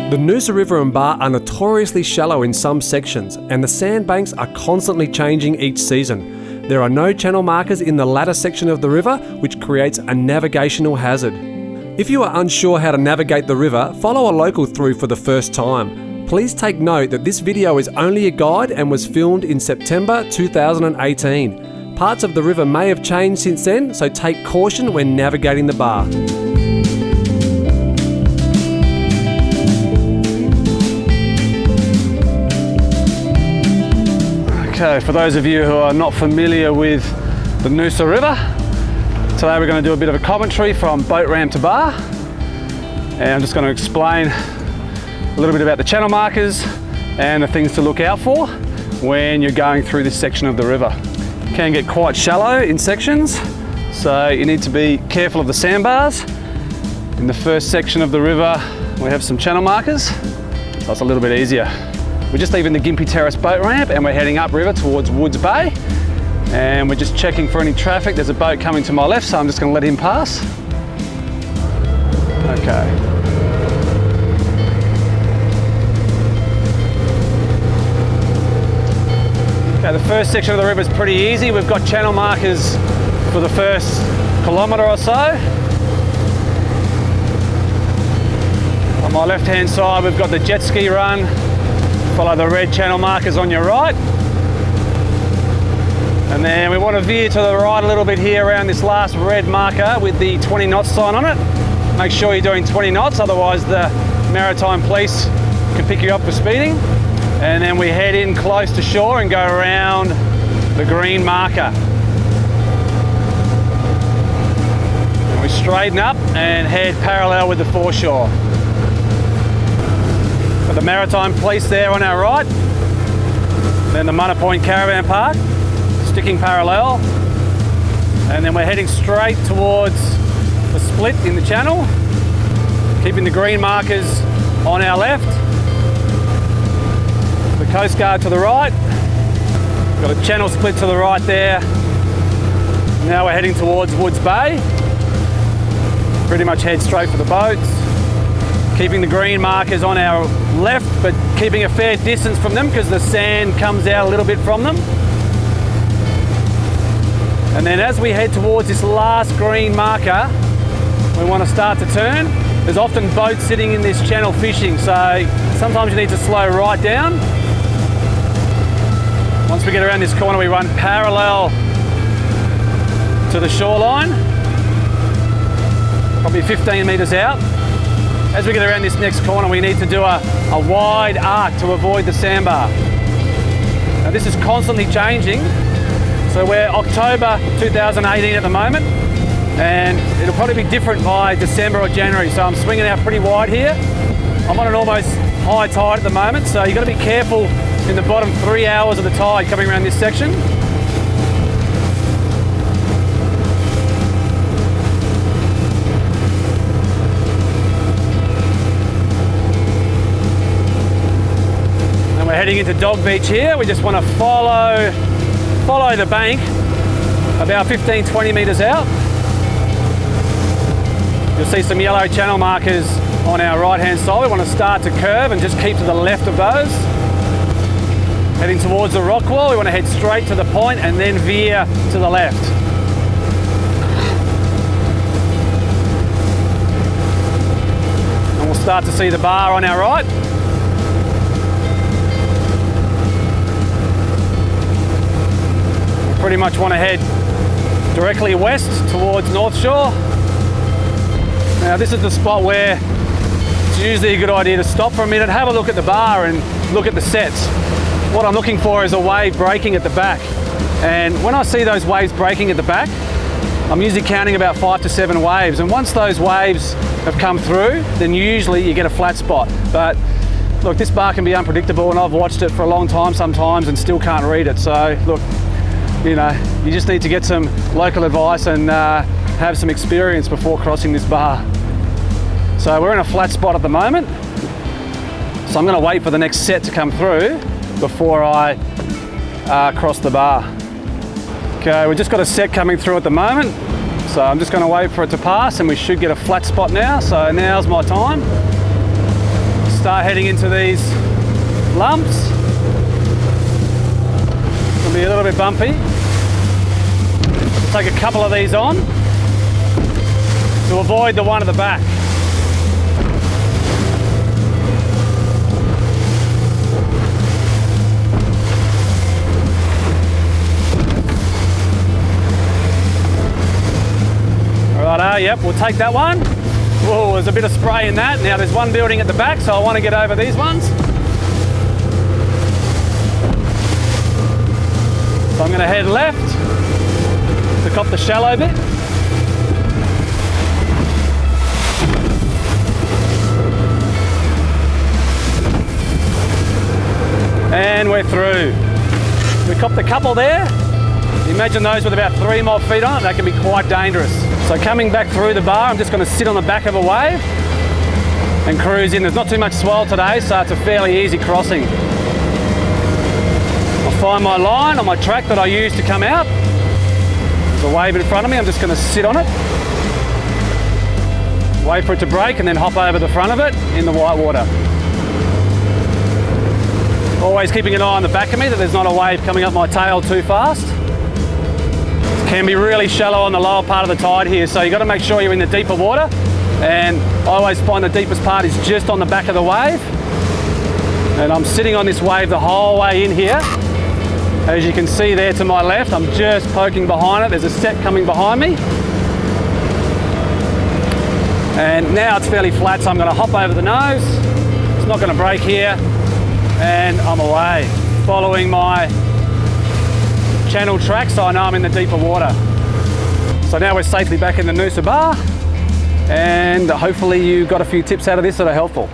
The Noosa River and Bar are notoriously shallow in some sections, and the sandbanks are constantly changing each season. There are no channel markers in the latter section of the river, which creates a navigational hazard. If you are unsure how to navigate the river, follow a local through for the first time. Please take note that this video is only a guide and was filmed in September 2018. Parts of the river may have changed since then, so take caution when navigating the bar. Okay, for those of you who are not familiar with the Noosa River, today we're going to do a bit of a commentary from boat ramp to bar, and I'm just going to explain a little bit about the channel markers and the things to look out for when you're going through this section of the river. It can get quite shallow in sections, so you need to be careful of the sandbars. In the first section of the river we have some channel markers, so it's a little bit easier. We're just leaving the Gympie Terrace boat ramp and we're heading upriver towards Woods Bay, and we're just checking for any traffic. There's a boat coming to my left, so I'm just going to let him pass. Okay. Okay, the first section of the river is pretty easy. We've got channel markers for the first kilometre or so. On my left hand side we've got the jet ski run. Follow the red channel markers on your right, and then we want to veer to the right a little bit here around this last red marker with the 20 knots sign on it. Make sure you're doing 20 knots, otherwise the Maritime Police can pick you up for speeding. And then we head in close to shore and go around the green marker. And we straighten up and head parallel with the foreshore. Got the Maritime Police there on our right, then the Munna Point Caravan Park, sticking parallel, and then we're heading straight towards the split in the channel, keeping the green markers on our left, the Coast Guard to the right, got a channel split to the right there. Now we're heading towards Woods Bay, pretty much head straight for the boats. Keeping the green markers on our left, but keeping a fair distance from them because the sand comes out a little bit from them. And then as we head towards this last green marker, we want to start to turn. There's often boats sitting in this channel fishing, so sometimes you need to slow right down. Once we get around this corner, we run parallel to the shoreline, probably 15 metres out. As we get around this next corner, we need to do a wide arc to avoid the sandbar. Now this is constantly changing, so we're October 2018 at the moment, and it'll probably be different by December or January, so I'm swinging out pretty wide here. I'm on an almost high tide at the moment, so you've got to be careful in the bottom 3 hours of the tide coming around this section. We're heading into Dog Beach here. We just want to follow the bank about 15-20 metres out. You'll see some yellow channel markers on our right hand side. We want to start to curve and just keep to the left of those. Heading towards the rock wall, we want to head straight to the point and then veer to the left. And we'll start to see the bar on our right. Pretty much want to head directly west towards North Shore. Now this is the spot where it's usually a good idea to stop for a minute, have a look at the bar and look at the sets. What I'm looking for is a wave breaking at the back. And when I see those waves breaking at the back, I'm usually counting about 5 to 7 waves. And once those waves have come through, then usually you get a flat spot. But look, this bar can be unpredictable, and I've watched it for a long time sometimes and still can't read it. So look, you know, you just need to get some local advice and have some experience before crossing this bar. So we're in a flat spot at the moment, so I'm going to wait for the next set to come through before I cross the bar. Okay, we've just got a set coming through at the moment, so I'm just going to wait for it to pass and we should get a flat spot now. So now's my time. start heading into these lumps. It'll be a little bit bumpy. Take a couple of these on to avoid the one at the back. Righto, yep, we'll take that one. Whoa, there's a bit of spray in that. Now there's one building at the back, so I want to get over these ones. So I'm going to head left to cop the shallow bit. And we're through. We copped a couple there. Imagine those with about 3 more feet on it, that can be quite dangerous. So coming back through the bar, I'm just going to sit on the back of a wave and cruise in. There's not too much swell today, so it's a fairly easy crossing. I'll find my line on my track that I use to come out. There's a wave in front of me, I'm just going to sit on it. Wait for it to break and then hop over the front of it in the white water. Always keeping an eye on the back of me that there's not a wave coming up my tail too fast. Can be really shallow on the lower part of the tide here, so you've got to make sure you're in the deeper water, and I always find the deepest part is just on the back of the wave, and I'm sitting on this wave the whole way in here. As you can see there to my left, I'm just poking behind it. There's a set coming behind me, and now it's fairly flat, so I'm going to hop over the nose. It's not going to break here, and I'm away, following my channel track, so I know I'm in the deeper water. So now we're safely back in the Noosa bar, and hopefully you got a few tips out of this that are helpful.